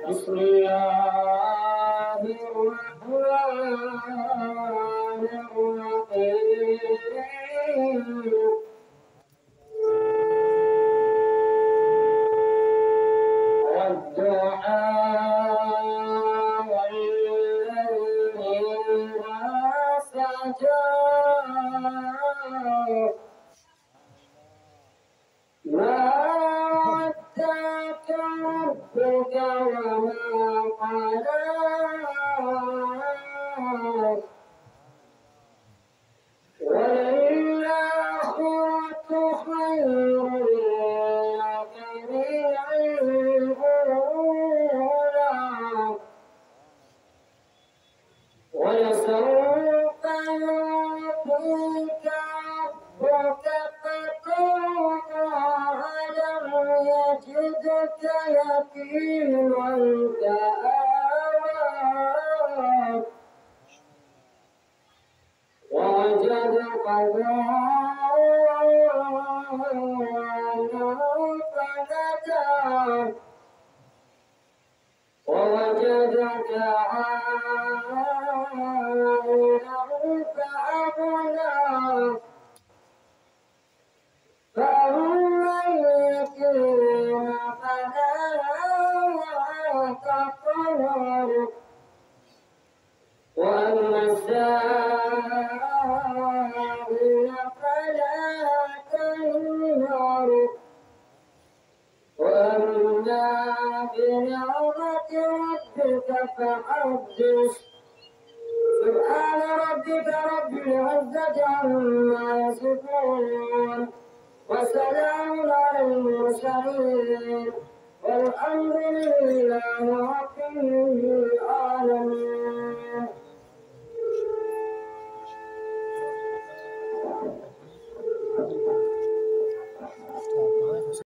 بسم الله الرحمن الرحيم والضحى والليل إذا سجى ما ودعك ربك وما قلى وللآخرة خير لك من الأولى ولسوف يعطيك ربك فترضى ألم يجدك يتيما فآوى ووجدك ضالا فهدى ووجدك عائلا فأغنى فأما اليتيم فلا تقهر وأما السائل فلا تنهر وأما بنعمة ربك فحدث سبحان ربك رب العزة عما يصفون وسلام على المرسلين والحمد لله رب العالمين.